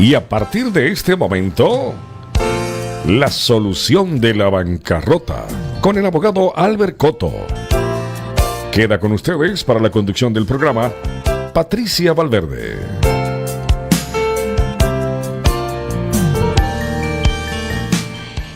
Y a partir de este momento, la solución de la bancarrota con el abogado Albert Coto. Queda con ustedes para la conducción del programa Patricia Valverde.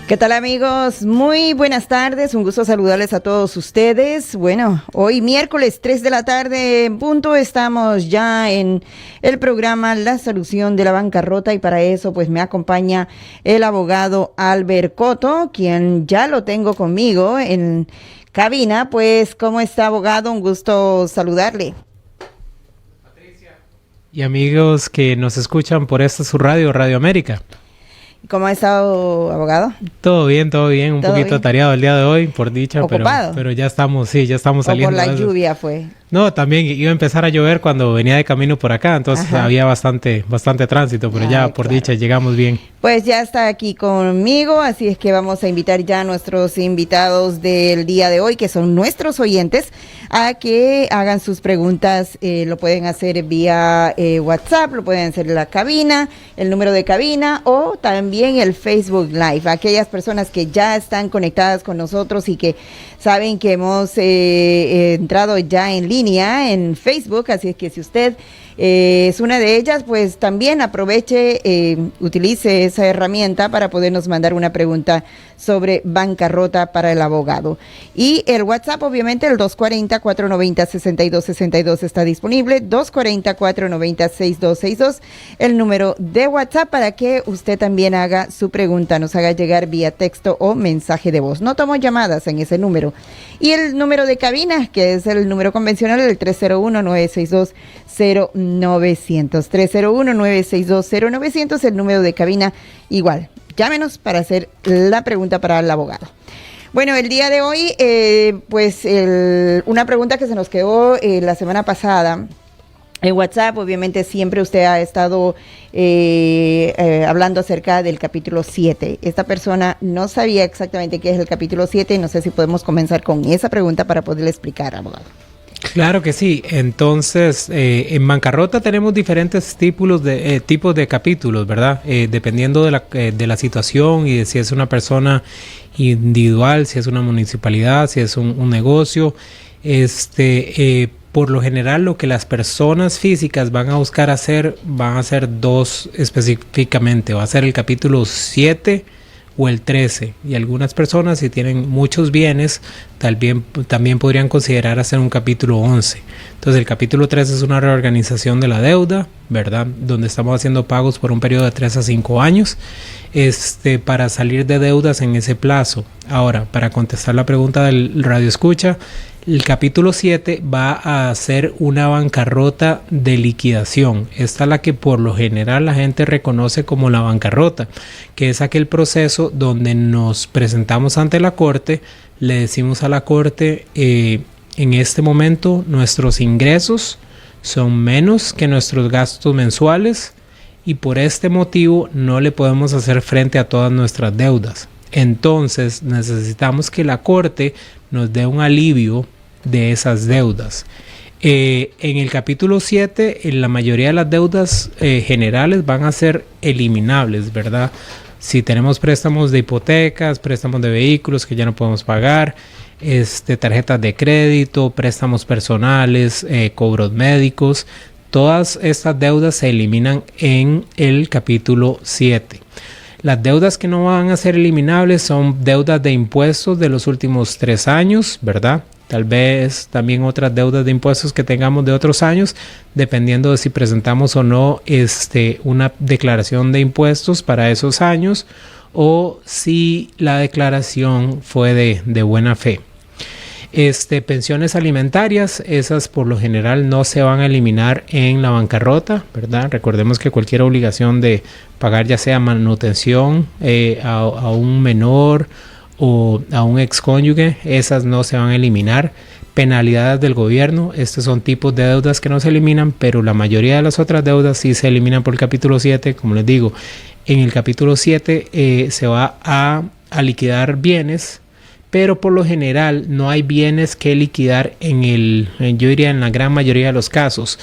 ¿Qué tal, amigos? Muy buenas tardes, un gusto saludarles a todos ustedes. Bueno, hoy miércoles 3 de la tarde en punto estamos ya en el programa La Solución de la Bancarrota y para eso pues me acompaña el abogado Albert Coto, quien ya lo tengo conmigo en cabina. Pues, ¿cómo está, abogado? Un gusto saludarle. Patricia. Y amigos que nos escuchan por esta su radio, Radio América. ¿Cómo ha estado, abogado? Todo bien, un poquito atareado el día de hoy, por dicha, ¿ocupado? pero ya estamos saliendo. ¿O por la lluvia fue? No, también iba a empezar a llover cuando venía de camino por acá, entonces había bastante tránsito, pero ya por dicha llegamos bien. Pues ya está aquí conmigo, así es que vamos a invitar ya a nuestros invitados del día de hoy, que son nuestros oyentes, a que hagan sus preguntas. Lo pueden hacer vía WhatsApp, lo pueden hacer en la cabina, el número de cabina o también el Facebook Live. Aquellas personas que ya están conectadas con nosotros y que saben que hemos entrado ya en línea en Facebook, así es que si usted es una de ellas, pues también aproveche, utilice esa herramienta para podernos mandar una pregunta sobre bancarrota para el abogado. Y el WhatsApp, obviamente, el 240-490-6262 está disponible, 240-490-6262, el número de WhatsApp para que usted también haga su pregunta, nos haga llegar vía texto o mensaje de voz. No tomo llamadas en ese número. Y el número de cabina, que es el número convencional, el 301-962-0900. 301-962-0900, el número de cabina igual. Llámenos para hacer la pregunta para el abogado. Bueno, el día de hoy, una pregunta que se nos quedó la semana pasada en WhatsApp. Obviamente siempre usted ha estado hablando acerca del capítulo 7. Esta persona no sabía exactamente qué es el capítulo 7 y no sé si podemos comenzar con esa pregunta para poderle explicar, abogado. Claro que sí. Entonces, en bancarrota tenemos diferentes tipos de capítulos, ¿verdad? Dependiendo de la situación y de si es una persona individual, si es una municipalidad, si es un negocio. Por lo general, lo que las personas físicas van a buscar hacer, van a ser dos específicamente. Va a ser el capítulo 7 o el 13, y algunas personas, si tienen muchos bienes, también podrían considerar hacer un capítulo 11. Entonces el capítulo 13 es una reorganización de la deuda, ¿verdad? Donde estamos haciendo pagos por un periodo de 3 a 5 años para salir de deudas en ese plazo. Ahora, para contestar la pregunta del radio escucha, el capítulo 7 va a ser una bancarrota de liquidación. Esta es la que por lo general la gente reconoce como la bancarrota, que es aquel proceso donde nos presentamos ante la corte, le decimos a la corte, en este momento nuestros ingresos son menos que nuestros gastos mensuales y por este motivo no le podemos hacer frente a todas nuestras deudas. Entonces necesitamos que la corte nos dé un alivio de esas deudas. En el capítulo 7, la mayoría de las deudas generales van a ser eliminables, ¿verdad? Si tenemos préstamos de hipotecas, préstamos de vehículos que ya no podemos pagar, tarjetas de crédito, préstamos personales, cobros médicos, todas estas deudas se eliminan en el capítulo 7. Las deudas que no van a ser eliminables son deudas de impuestos de los últimos 3 años, ¿verdad? Tal vez también otras deudas de impuestos que tengamos de otros años, dependiendo de si presentamos o no una declaración de impuestos para esos años o si la declaración fue de buena fe. Pensiones alimentarias, esas por lo general no se van a eliminar en la bancarrota, ¿verdad? Recordemos que cualquier obligación de pagar ya sea manutención a un menor o a un excónyuge, esas no se van a eliminar. Penalidades del gobierno, estos son tipos de deudas que no se eliminan, pero la mayoría de las otras deudas sí se eliminan por el capítulo 7. Como les digo, en el capítulo 7 se va a liquidar bienes, pero por lo general no hay bienes que liquidar yo diría en la gran mayoría de los casos.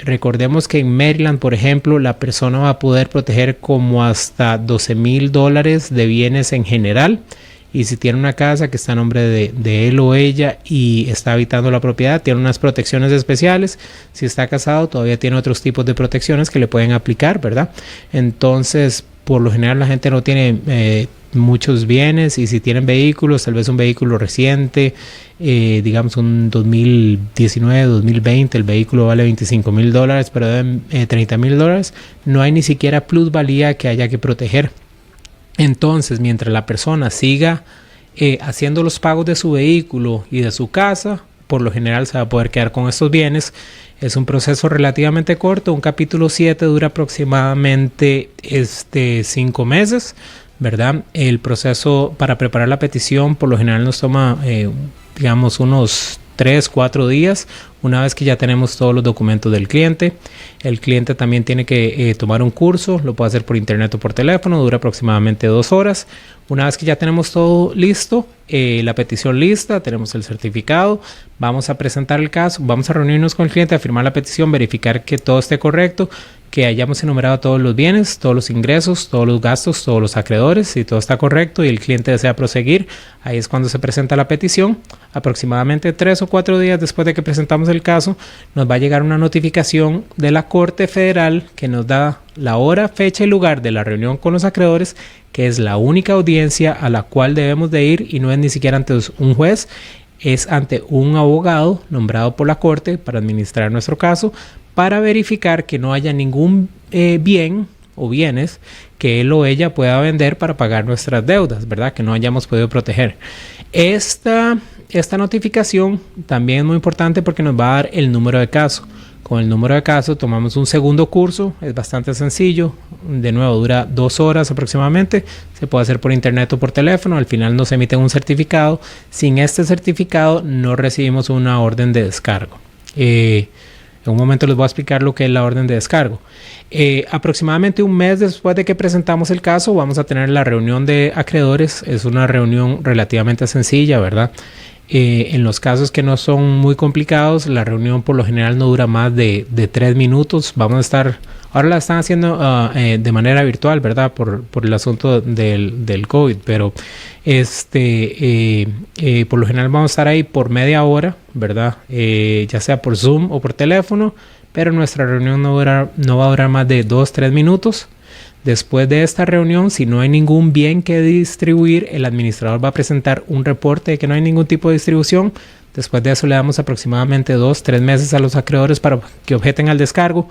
Recordemos que en Maryland, por ejemplo, la persona va a poder proteger como hasta $12,000 de bienes en general. Y si tiene una casa que está a nombre de él o ella y está habitando la propiedad, tiene unas protecciones especiales. Si está casado, todavía tiene otros tipos de protecciones que le pueden aplicar, ¿verdad? Entonces, por lo general, la gente no tiene muchos bienes, y si tienen vehículos, tal vez un vehículo reciente, digamos un 2019, 2020, el vehículo vale $25,000, pero deben $30,000, no hay ni siquiera plusvalía que haya que proteger. Entonces, mientras la persona siga haciendo los pagos de su vehículo y de su casa, por lo general se va a poder quedar con estos bienes. Es un proceso relativamente corto. Un capítulo 7 dura aproximadamente 5 meses, ¿verdad? El proceso para preparar la petición por lo general nos toma, digamos, unos 3-4 días, una vez que ya tenemos todos los documentos del cliente. El cliente también tiene que tomar un curso, lo puede hacer por internet o por teléfono, dura aproximadamente 2 horas. Una vez que ya tenemos todo listo, la petición lista, tenemos el certificado, vamos a presentar el caso, vamos a reunirnos con el cliente, a firmar la petición, verificar que todo esté correcto, que hayamos enumerado todos los bienes, todos los ingresos, todos los gastos, todos los acreedores. Si todo está correcto y el cliente desea proseguir, ahí es cuando se presenta la petición. Aproximadamente 3 o 4 días después de que presentamos el caso, nos va a llegar una notificación de la Corte Federal que nos da la hora, fecha y lugar de la reunión con los acreedores, que es la única audiencia a la cual debemos de ir, y no es ni siquiera ante un juez, es ante un abogado nombrado por la Corte para administrar nuestro caso, para verificar que no haya ningún bien o bienes que él o ella pueda vender para pagar nuestras deudas, ¿verdad? Que no hayamos podido proteger. Esta notificación también es muy importante porque nos va a dar el número de caso. Con el número de caso tomamos un segundo curso, es bastante sencillo, de nuevo dura 2 horas aproximadamente, se puede hacer por internet o por teléfono, al final nos emiten un certificado. Sin este certificado no recibimos una orden de descargo. En un momento les voy a explicar lo que es la orden de descargo. Aproximadamente un mes después de que presentamos el caso, vamos a tener la reunión de acreedores. Es una reunión relativamente sencilla, ¿verdad? En los casos que no son muy complicados, la reunión por lo general no dura más de 3 minutos. Vamos a estar, ahora la están haciendo de manera virtual, ¿verdad? Por el asunto del COVID, pero por lo general vamos a estar ahí por media hora, ¿verdad? Ya sea por Zoom o por teléfono, pero nuestra reunión no va a durar más de 2-3 minutos. Después de esta reunión, si no hay ningún bien que distribuir, el administrador va a presentar un reporte de que no hay ningún tipo de distribución. Después de eso le damos aproximadamente 2-3 meses a los acreedores para que objeten al descargo.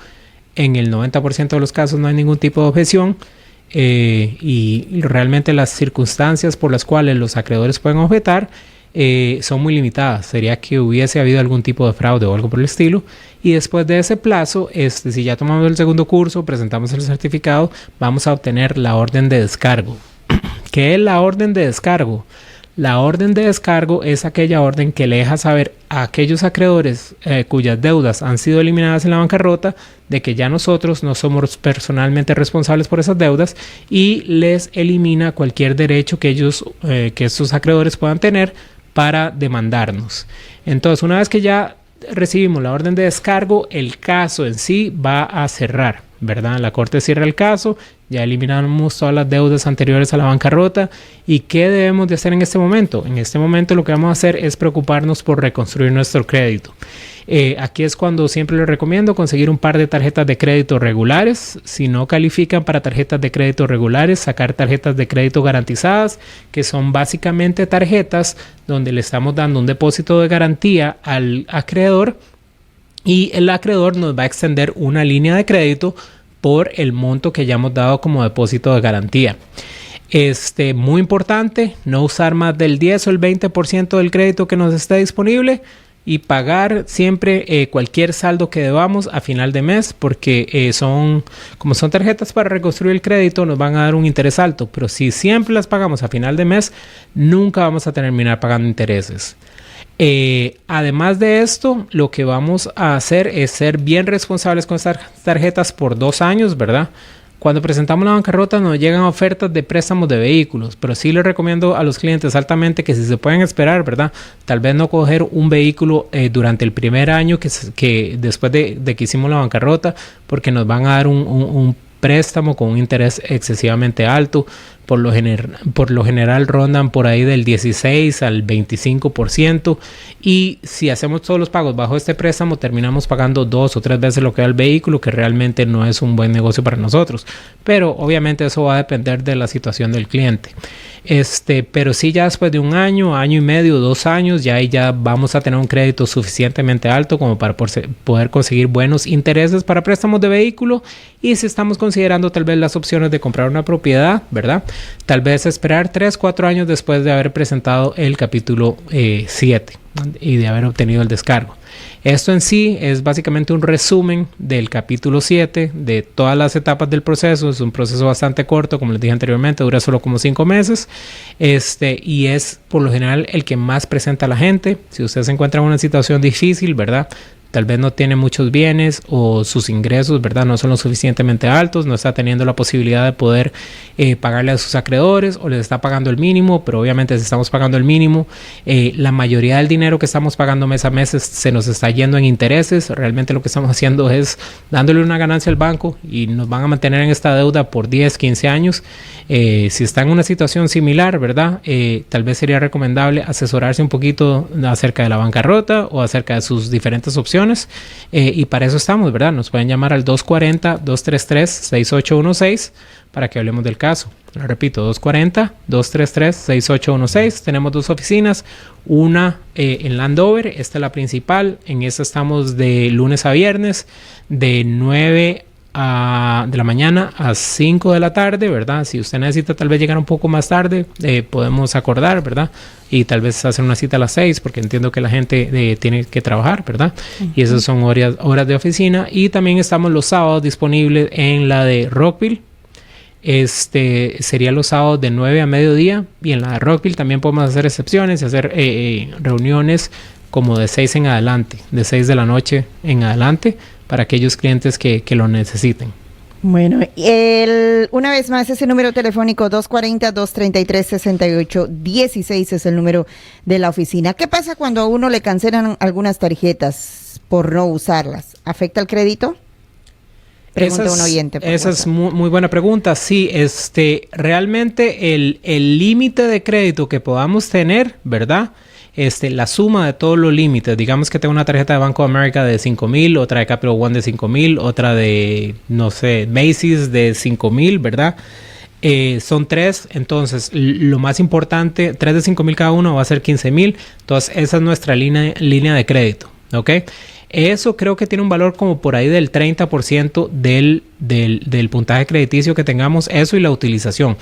En el 90% de los casos no hay ningún tipo de objeción, y realmente las circunstancias por las cuales los acreedores pueden objetar son muy limitadas. Sería que hubiese habido algún tipo de fraude o algo por el estilo. Y después de ese plazo, si ya tomamos el segundo curso, presentamos el certificado, vamos a obtener la orden de descargo. ¿Qué es la orden de descargo? La orden de descargo es aquella orden que le deja saber a aquellos acreedores cuyas deudas han sido eliminadas en la bancarrota de que ya nosotros no somos personalmente responsables por esas deudas, y les elimina cualquier derecho que estos acreedores puedan tener para demandarnos. Entonces, una vez que ya recibimos la orden de descargo, el caso en sí va a cerrar, ¿verdad? La Corte cierra el caso, ya eliminamos todas las deudas anteriores a la bancarrota. ¿Y qué debemos de hacer en este momento? En este momento lo que vamos a hacer es preocuparnos por reconstruir nuestro crédito. Aquí es cuando siempre les recomiendo conseguir un par de tarjetas de crédito regulares. Si no califican para tarjetas de crédito regulares, sacar tarjetas de crédito garantizadas, que son básicamente tarjetas donde le estamos dando un depósito de garantía al acreedor, y el acreedor nos va a extender una línea de crédito por el monto que hayamos dado como depósito de garantía. Muy importante, no usar más del 10 o el 20% del crédito que nos esté disponible, y pagar siempre cualquier saldo que debamos a final de mes, porque como son tarjetas para reconstruir el crédito, nos van a dar un interés alto, pero si siempre las pagamos a final de mes, nunca vamos a terminar pagando intereses. Además de esto, lo que vamos a hacer es ser bien responsables con estas tarjetas por 2 años, ¿verdad? Cuando presentamos la bancarrota nos llegan ofertas de préstamos de vehículos, pero sí les recomiendo a los clientes altamente que si se pueden esperar, ¿verdad? Tal vez no coger un vehículo durante el primer año que después de que hicimos la bancarrota, porque nos van a dar un préstamo con un interés excesivamente alto. Por lo general rondan por ahí del 16 al 25%, y si hacemos todos los pagos bajo este préstamo terminamos pagando 2 o 3 veces lo que da el vehículo, que realmente no es un buen negocio para nosotros, pero obviamente eso va a depender de la situación del cliente. Pero sí, ya después de un año, año y medio, 2 años, ya ahí ya vamos a tener un crédito suficientemente alto como para poder conseguir buenos intereses para préstamos de vehículo. Y si estamos considerando tal vez las opciones de comprar una propiedad, ¿verdad? Tal vez esperar 3-4 años después de haber presentado el capítulo 7 y de haber obtenido el descargo. Esto en sí es básicamente un resumen del capítulo 7, de todas las etapas del proceso. Es un proceso bastante corto, como les dije anteriormente, dura solo como 5 meses. Y es por lo general el que más presenta a la gente. Si usted se encuentra en una situación difícil, ¿verdad? Tal vez no tiene muchos bienes o sus ingresos, ¿verdad?, no son lo suficientemente altos, no está teniendo la posibilidad de poder pagarle a sus acreedores, o les está pagando el mínimo, pero obviamente si estamos pagando el mínimo, la mayoría del dinero que estamos pagando mes a mes se nos está yendo en intereses. Realmente lo que estamos haciendo es dándole una ganancia al banco y nos van a mantener en esta deuda por 10, 15 años. Si está en una situación similar, ¿verdad?, tal vez sería recomendable asesorarse un poquito acerca de la bancarrota o acerca de sus diferentes opciones. Y para eso estamos, ¿verdad? Nos pueden llamar al 240-233-6816 para que hablemos del caso. Lo repito, 240-233-6816. Tenemos 2 oficinas, una en Landover, esta es la principal. En esta estamos de lunes a viernes, de 9 de la mañana a 5 de la tarde, ¿verdad? Si usted necesita tal vez llegar un poco más tarde, podemos acordar, ¿verdad? Y tal vez hacer una cita a las 6, porque entiendo que la gente tiene que trabajar, ¿verdad? Uh-huh. Y esas son horas de oficina. Y también estamos los sábados disponibles en la de Rockville. Sería los sábados de 9 a mediodía. Y en la de Rockville también podemos hacer excepciones y hacer reuniones como de 6 en adelante, de 6 de la noche en adelante, para aquellos clientes que lo necesiten. Bueno, una vez más, ese número telefónico 240-233-6816 es el número de la oficina. ¿Qué pasa cuando a uno le cancelan algunas tarjetas por no usarlas? ¿Afecta el crédito? Pregunta un oyente. Esa es muy buena pregunta. Sí, realmente el límite de crédito que podamos tener, ¿verdad?, la suma de todos los límites, digamos que tengo una tarjeta de Banco de América de 5,000, otra de Capital One de 5,000, otra de, no sé, Macy's de 5,000, ¿verdad? Son 3, entonces lo más importante, 3 de 5,000 cada uno va a ser 15,000, entonces esa es nuestra línea de crédito, ¿ok? Eso creo que tiene un valor como por ahí del 30% del puntaje crediticio que tengamos, eso y la utilización.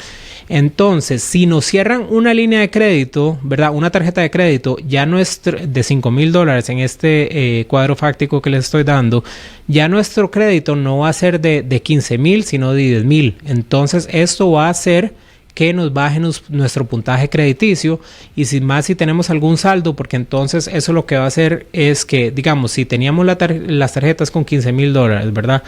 Entonces, si nos cierran una línea de crédito, ¿verdad?, una tarjeta de crédito, ya nuestro de $5,000 en este cuadro fáctico que les estoy dando, ya nuestro crédito no va a ser de 15,000, sino de 10,000. Entonces, esto va a hacer que nos baje nuestro puntaje crediticio, y si tenemos algún saldo, porque entonces eso lo que va a hacer es que, digamos, si teníamos las tarjetas con $15,000, ¿verdad?,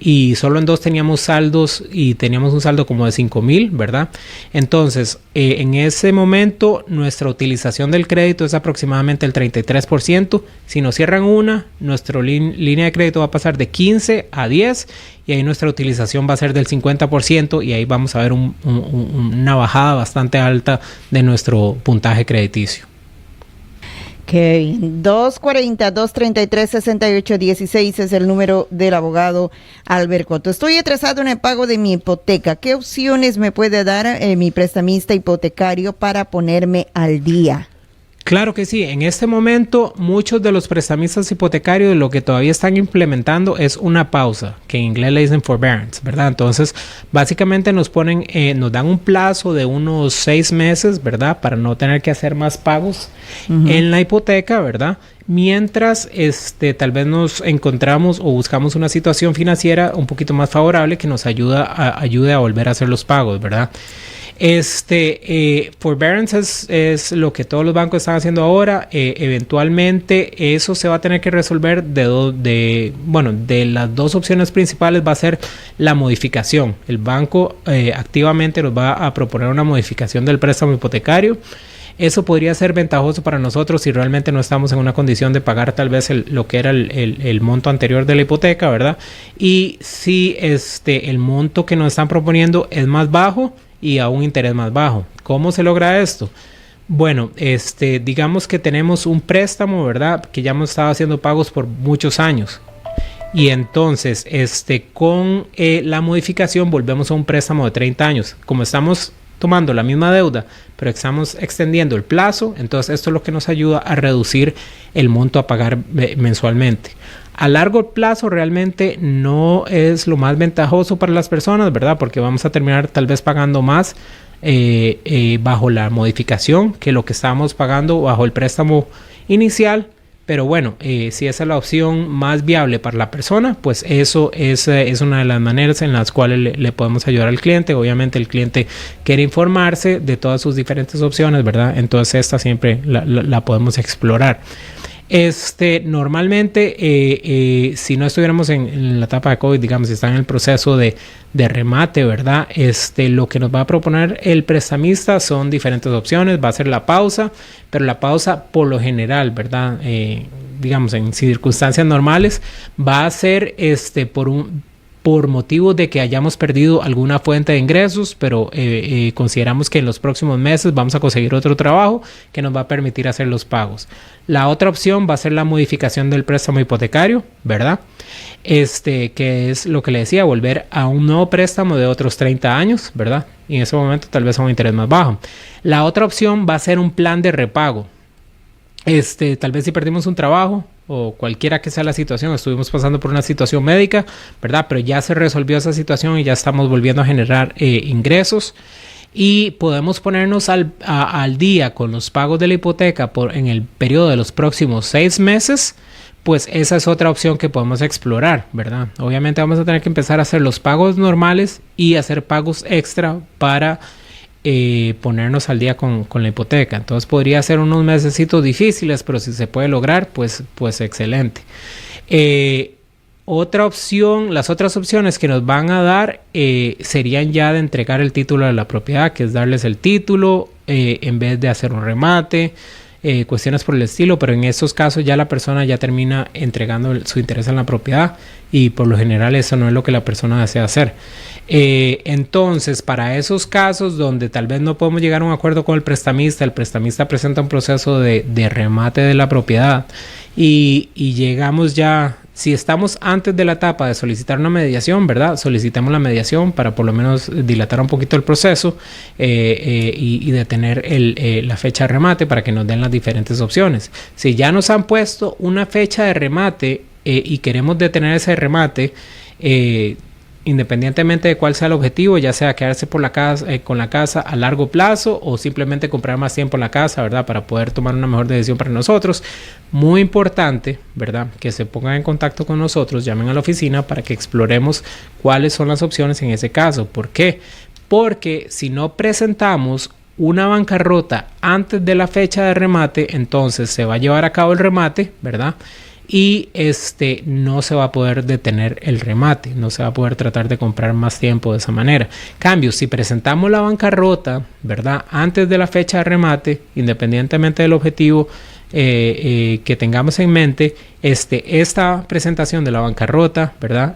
y solo en 2 teníamos saldos y teníamos un saldo como de 5,000, ¿verdad? Entonces, en ese momento nuestra utilización del crédito es aproximadamente el 33%. Si nos cierran una, nuestra línea de crédito va a pasar de 15 a 10, y ahí nuestra utilización va a ser del 50%, y ahí vamos a ver una bajada bastante alta de nuestro puntaje crediticio. Ok, 240-233-6816 es el número del abogado Albert Cotto. Estoy atrasado en el pago de mi hipoteca. ¿Qué opciones me puede dar mi prestamista hipotecario para ponerme al día? Claro que sí. En este momento, muchos de los prestamistas hipotecarios lo que todavía están implementando es una pausa, que en inglés le dicen forbearance, ¿verdad? Entonces, básicamente nos dan un plazo de unos 6 meses, ¿verdad?, para no tener que hacer más pagos en la hipoteca, ¿verdad?, mientras tal vez nos encontramos o buscamos una situación financiera un poquito más favorable que nos ayude a volver a hacer los pagos, ¿verdad? Forbearance es lo que todos los bancos están haciendo ahora. Eventualmente eso se va a tener que resolver de las dos opciones principales va a ser la modificación. El banco activamente nos va a proponer una modificación del préstamo hipotecario. Eso podría ser ventajoso para nosotros si realmente no estamos en una condición de pagar tal vez lo que era el monto anterior de la hipoteca, ¿verdad? Y si el monto que nos están proponiendo es más bajo y a un interés más bajo. ¿Cómo se logra esto? Bueno, digamos que tenemos un préstamo, ¿verdad? Que ya hemos estado haciendo pagos por muchos años. Y entonces, con la modificación volvemos a un préstamo de 30 años. Como estamos tomando la misma deuda, pero estamos extendiendo el plazo, entonces esto es lo que nos ayuda a reducir el monto a pagar mensualmente. A largo plazo realmente no es lo más ventajoso para las personas, ¿verdad? Porque vamos a terminar tal vez pagando más bajo la modificación que lo que estábamos pagando bajo el préstamo inicial. Pero bueno, si esa es la opción más viable para la persona, pues eso es una de las maneras en las cuales le podemos ayudar al cliente. Obviamente el cliente quiere informarse de todas sus diferentes opciones, ¿verdad? Entonces esta siempre la podemos explorar. Normalmente, si no estuviéramos en la etapa de COVID, digamos, si está en el proceso de remate, ¿verdad? Lo que nos va a proponer el prestamista son diferentes opciones. Va a ser la pausa, pero la pausa por lo general, ¿verdad? Digamos, en circunstancias normales, va a ser por motivos de que hayamos perdido alguna fuente de ingresos, pero consideramos que en los próximos meses vamos a conseguir otro trabajo que nos va a permitir hacer los pagos. La otra opción va a ser la modificación del préstamo hipotecario, ¿verdad? Que es lo que le decía, volver a un nuevo préstamo de otros 30 años, ¿verdad? Y en ese momento tal vez a un interés más bajo. La otra opción va a ser un plan de repago. Tal vez si perdimos un trabajo o cualquiera que sea la situación, estuvimos pasando por una situación médica, ¿verdad? Pero ya se resolvió esa situación y ya estamos volviendo a generar ingresos y podemos ponernos al día con los pagos de la hipoteca en el periodo de los próximos 6 meses. Pues esa es otra opción que podemos explorar, ¿verdad? Obviamente vamos a tener que empezar a hacer los pagos normales y hacer pagos extra para ponernos al día con la hipoteca. Entonces podría ser unos mesecitos difíciles, pero si se puede lograr, pues excelente. Otra opción, las otras opciones que nos van a dar serían ya de entregar el título de la propiedad, que es darles el título en vez de hacer un remate, cuestiones por el estilo, pero en estos casos ya la persona ya termina entregando su interés en la propiedad y por lo general eso no es lo que la persona desea hacer. Entonces, para esos casos donde tal vez no podemos llegar a un acuerdo con el prestamista presenta un proceso de remate de la propiedad y llegamos ya, si estamos antes de la etapa de solicitar una mediación, ¿verdad? Solicitemos la mediación para por lo menos dilatar un poquito el proceso y detener la fecha de remate para que nos den las diferentes opciones. Si ya nos han puesto una fecha de remate y queremos detener ese remate, independientemente de cuál sea el objetivo, ya sea quedarse con la casa a largo plazo o simplemente comprar más tiempo en la casa, ¿verdad? Para poder tomar una mejor decisión para nosotros. Muy importante, ¿verdad? Que se pongan en contacto con nosotros, llamen a la oficina para que exploremos cuáles son las opciones en ese caso. ¿Por qué? Porque si no presentamos una bancarrota antes de la fecha de remate, entonces se va a llevar a cabo el remate, ¿verdad? Y no se va a poder detener el remate, no se va a poder tratar de comprar más tiempo de esa manera. Cambio, si presentamos la bancarrota, ¿verdad? Antes de la fecha de remate, independientemente del objetivo que tengamos en mente, esta presentación de la bancarrota, ¿verdad?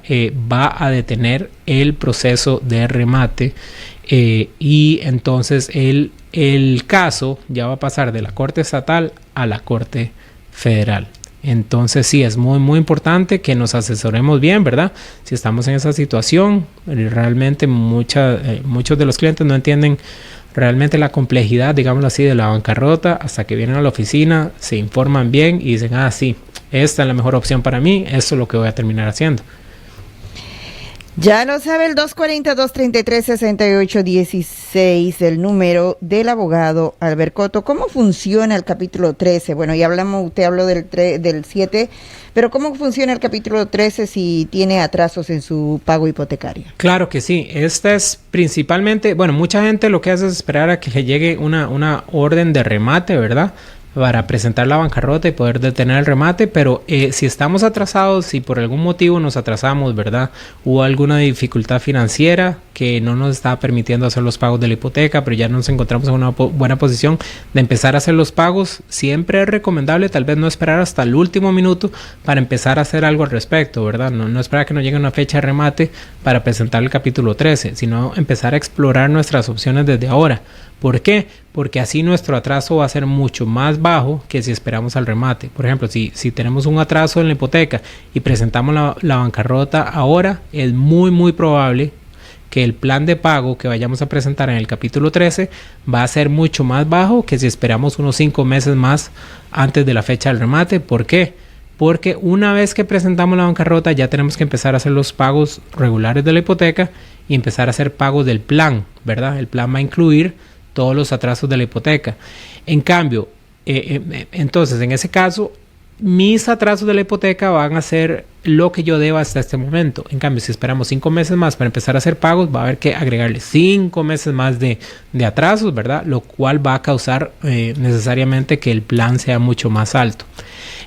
Va a detener el proceso de remate y entonces el caso ya va a pasar de la Corte Estatal a la Corte Federal. Entonces sí, es muy muy importante que nos asesoremos bien, ¿verdad? Si estamos en esa situación, realmente muchos de los clientes no entienden realmente la complejidad, digámoslo así, de la bancarrota hasta que vienen a la oficina, se informan bien y dicen, sí, esta es la mejor opción para mí, esto es lo que voy a terminar haciendo. Ya lo sabe, el 240-233-6816, el número del abogado Albert Coto. ¿Cómo funciona el capítulo 13? Bueno, ya usted habló del 7, pero ¿cómo funciona el capítulo 13 si tiene atrasos en su pago hipotecario? Claro que sí. Esta es principalmente, bueno, mucha gente lo que hace es esperar a que le llegue una orden de remate, ¿verdad?, para presentar la bancarrota y poder detener el remate, pero si estamos atrasados, si por algún motivo nos atrasamos, ¿verdad?, hubo alguna dificultad financiera que no nos está permitiendo hacer los pagos de la hipoteca, pero ya nos encontramos en una buena posición de empezar a hacer los pagos, siempre es recomendable tal vez no esperar hasta el último minuto para empezar a hacer algo al respecto, ¿verdad? No esperar que nos llegue una fecha de remate para presentar el capítulo 13, sino empezar a explorar nuestras opciones desde ahora. ¿Por qué? Porque así nuestro atraso va a ser mucho más bajo que si esperamos al remate. Por ejemplo, si tenemos un atraso en la hipoteca y presentamos la bancarrota ahora, es muy probable que el plan de pago que vayamos a presentar en el capítulo 13 va a ser mucho más bajo que si esperamos unos 5 meses más antes de la fecha del remate. ¿Por qué? Porque una vez que presentamos la bancarrota ya tenemos que empezar a hacer los pagos regulares de la hipoteca y empezar a hacer pagos del plan, ¿verdad? El plan va a incluir todos los atrasos de la hipoteca. En cambio, entonces en ese caso, mis atrasos de la hipoteca van a ser lo que yo deba hasta este momento. En cambio, si esperamos 5 meses más para empezar a hacer pagos, va a haber que agregarle 5 meses más de atrasos, ¿verdad? Lo cual va a causar necesariamente que el plan sea mucho más alto.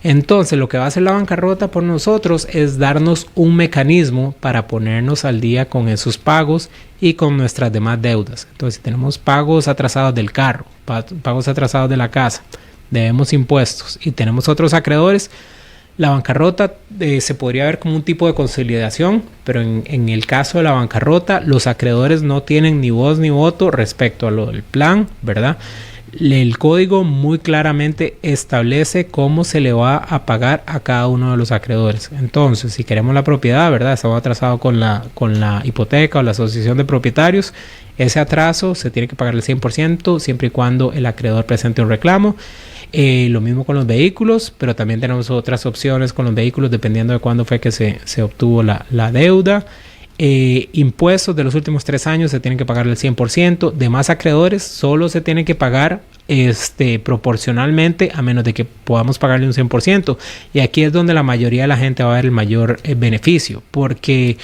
Entonces, lo que va a hacer la bancarrota por nosotros es darnos un mecanismo para ponernos al día con esos pagos y con nuestras demás deudas. Entonces, si tenemos pagos atrasados del carro, pagos atrasados de la casa, debemos impuestos y tenemos otros acreedores, la bancarrota se podría ver como un tipo de consolidación, pero en el caso de la bancarrota, los acreedores no tienen ni voz ni voto respecto a lo del plan, ¿verdad? El código muy claramente establece cómo se le va a pagar a cada uno de los acreedores. Entonces, si queremos la propiedad, ¿verdad?, estamos atrasados con la hipoteca o la asociación de propietarios, ese atraso se tiene que pagar el 100% siempre y cuando el acreedor presente un reclamo. Lo mismo con los vehículos, pero también tenemos otras opciones con los vehículos dependiendo de cuándo fue que se obtuvo la deuda. Impuestos de los últimos 3 años se tienen que pagar el 100%. Demás acreedores solo se tienen que pagar proporcionalmente, a menos de que podamos pagarle un 100%. Y aquí es donde la mayoría de la gente va a ver el mayor beneficio, porque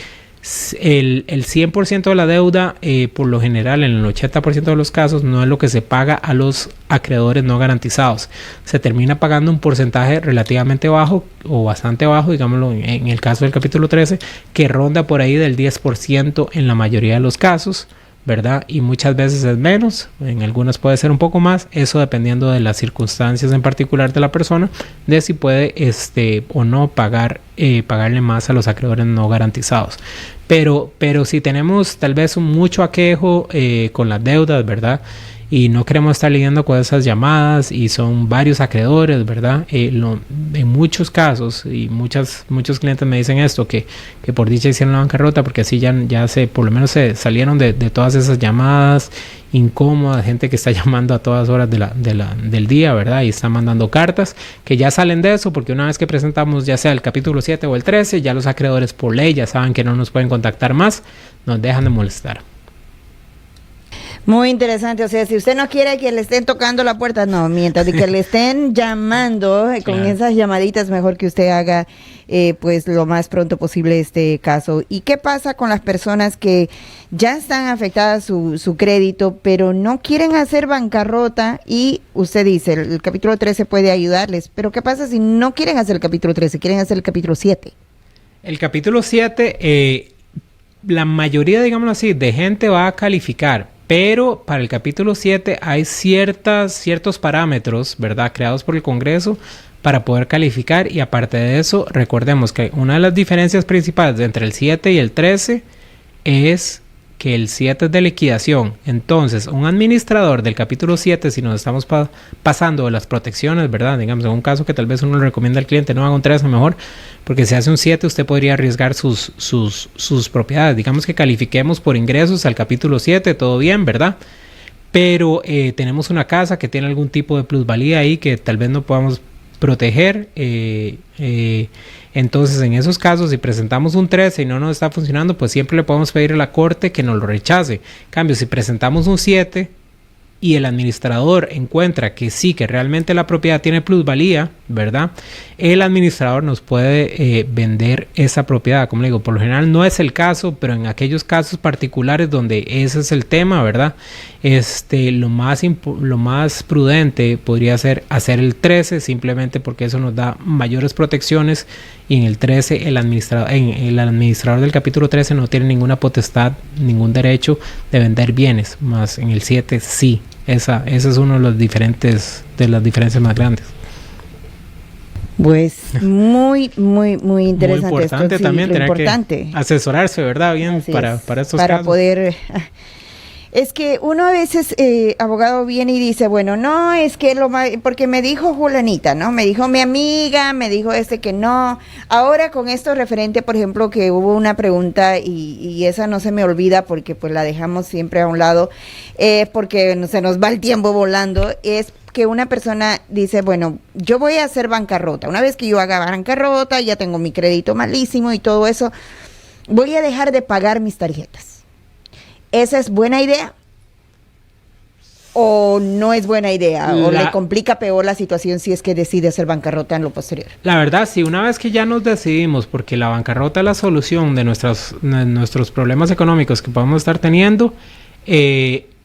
el 100% de la deuda, por lo general, en el 80% de los casos, no es lo que se paga a los acreedores no garantizados. Se termina pagando un porcentaje relativamente bajo o bastante bajo, digámoslo, en el caso del capítulo 13, que ronda por ahí del 10% en la mayoría de los casos, ¿verdad? Y muchas veces es menos, en algunas puede ser un poco más, eso dependiendo de las circunstancias en particular de la persona, de si puede o no pagarle más a los acreedores no garantizados. Pero si tenemos tal vez mucho aquejo con las deudas, ¿verdad?, y no queremos estar lidiando con esas llamadas y son varios acreedores, ¿verdad? En muchos casos, y muchos clientes me dicen esto, que por dicha hicieron la bancarrota porque así ya por lo menos se salieron de todas esas llamadas incómodas, gente que está llamando a todas horas del día, ¿verdad? Y está mandando cartas, que ya salen de eso, porque una vez que presentamos ya sea el capítulo 7 o el 13, ya los acreedores por ley ya saben que no nos pueden contactar más, nos dejan de molestar. Muy interesante, o sea, si usted no quiere que le estén tocando la puerta, no, mientras de que le estén llamando con esas llamaditas, mejor que usted haga pues lo más pronto posible este caso. ¿Y qué pasa con las personas que ya están afectadas su crédito, pero no quieren hacer bancarrota? Y usted dice, el capítulo 13 puede ayudarles, pero ¿qué pasa si no quieren hacer el capítulo 13, quieren hacer el capítulo 7? El capítulo 7, la mayoría, digámoslo así, de gente va a calificar. Pero para el capítulo 7 hay ciertos parámetros, ¿verdad?, creados por el Congreso para poder calificar. Y aparte de eso, recordemos que una de las diferencias principales entre el 7 y el 13 es que el 7 es de liquidación. Entonces, un administrador del capítulo 7, si nos estamos pasando de las protecciones, ¿verdad?, digamos, en un caso que tal vez uno le recomienda al cliente no haga un 13 mejor, porque si hace un 7 usted podría arriesgar sus propiedades. Digamos que califiquemos por ingresos al capítulo 7, todo bien, ¿verdad? Pero tenemos una casa que tiene algún tipo de plusvalía ahí que tal vez no podamos proteger. Entonces, en esos casos, si presentamos un 13 y no nos está funcionando, pues siempre le podemos pedir a la corte que nos lo rechace. En cambio, si presentamos un 7 y el administrador encuentra que sí, que realmente la propiedad tiene plusvalía, ¿verdad? El administrador nos puede vender esa propiedad. Como le digo, por lo general no es el caso, pero en aquellos casos particulares donde ese es el tema, ¿verdad? Lo más prudente podría ser hacer el 13, simplemente porque eso nos da mayores protecciones, y en el 13 el administrador del capítulo 13 no tiene ninguna potestad, ningún derecho de vender bienes, más en el 7 sí. Esa es uno de las diferencias más grandes. Pues muy interesante. Muy importante esto, sí, también tener importante. que asesorarse, ¿verdad? Bien, para estos para casos. Poder... Es que uno a veces, abogado, viene y dice, bueno, no, es que porque me dijo fulanita, ¿no? Me dijo mi amiga, me dijo que no. Ahora con esto referente, por ejemplo, que hubo una pregunta y esa no se me olvida porque pues la dejamos siempre a un lado, porque se nos va el tiempo volando, es que una persona dice, bueno, yo voy a hacer bancarrota. Una vez que yo haga bancarrota, ya tengo mi crédito malísimo y todo eso, voy a dejar de pagar mis tarjetas. ¿Esa es buena idea? ¿O no es buena idea? ¿O le complica peor la situación si es que decide hacer bancarrota en lo posterior? La verdad, sí, una vez que ya nos decidimos, porque la bancarrota es la solución de nuestros problemas económicos que podemos estar teniendo,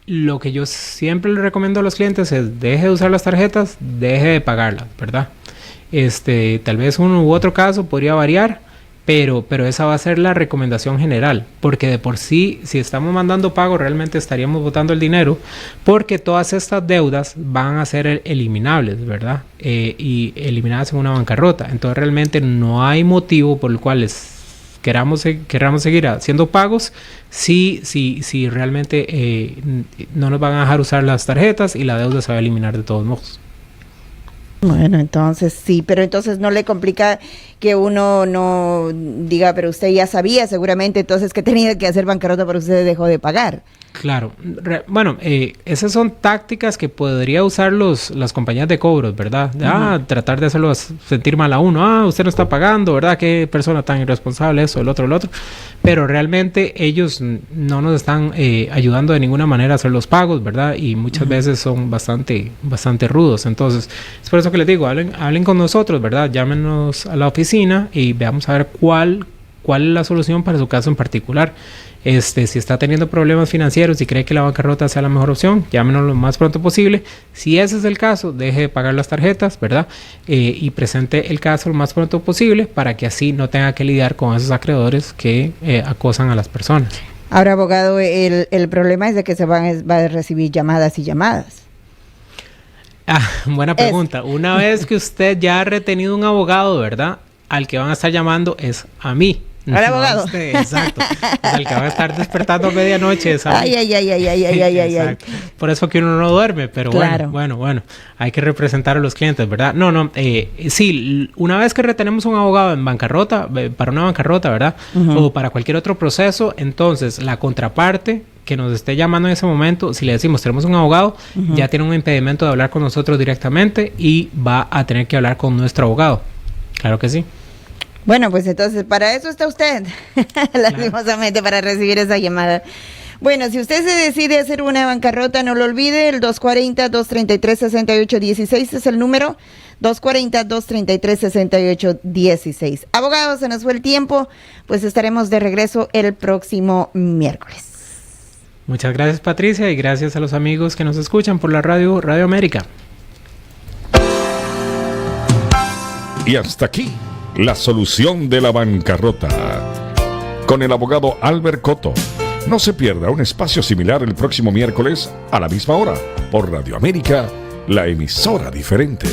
lo que yo siempre le recomiendo a los clientes es deje de usar las tarjetas, deje de pagarlas, ¿verdad? Tal vez uno u otro caso podría variar, pero esa va a ser la recomendación general, porque de por sí, si estamos mandando pago, realmente estaríamos botando el dinero, porque todas estas deudas van a ser eliminables, ¿verdad? Y eliminadas en una bancarrota. Entonces realmente no hay motivo por el cual queramos seguir haciendo pagos si realmente no nos van a dejar usar las tarjetas y la deuda se va a eliminar de todos modos. Bueno, entonces sí, pero entonces no le complica que uno no diga, pero usted ya sabía seguramente entonces que tenía que hacer bancarrota, pero usted dejó de pagar. Claro, bueno, esas son tácticas que podría usar las compañías de cobros, ¿verdad? Tratar de hacerlo sentir mal a uno. Usted no está pagando, ¿verdad? Qué persona tan irresponsable, eso, el otro. Pero realmente ellos no nos están ayudando de ninguna manera a hacer los pagos, ¿verdad? Y muchas veces son bastante rudos. Entonces, es por eso que les digo, hablen con nosotros, ¿verdad? Llámenos a la oficina y veamos a ver cuál es la solución para su caso en particular. Si está teniendo problemas financieros y cree que la bancarrota sea la mejor opción, llámenos lo más pronto posible. Si ese es el caso, deje de pagar las tarjetas, ¿verdad? Y presente el caso lo más pronto posible para que así no tenga que lidiar con esos acreedores que acosan a las personas. Ahora, abogado, el problema es de que va a recibir llamadas y llamadas. Buena pregunta. Una vez que usted ya ha retenido un abogado, ¿verdad? Al que van a estar llamando es a mí. Al abogado. Exacto. Es al que va a estar despertando a medianoche. Ay. Por eso que uno no duerme, pero claro. Bueno. Hay que representar a los clientes, ¿verdad? Sí, una vez que retenemos un abogado en bancarrota, para una bancarrota, ¿verdad? O para cualquier otro proceso, entonces la contraparte que nos esté llamando en ese momento, si le decimos tenemos un abogado, ya tiene un impedimento de hablar con nosotros directamente y va a tener que hablar con nuestro abogado. Claro que sí. Bueno, pues entonces, para eso está usted, lastimosamente, para recibir esa llamada. Bueno, si usted se decide hacer una bancarrota, no lo olvide, el 240-233-6816 es el número, 240-233-6816. Abogados, se nos fue el tiempo, pues estaremos de regreso el próximo miércoles. Muchas gracias, Patricia, y gracias a los amigos que nos escuchan por la Radio América. Y hasta aquí, la solución de la bancarrota, con el abogado Albert Cotto. No se pierda un espacio similar el próximo miércoles a la misma hora, por Radio América, la emisora diferente.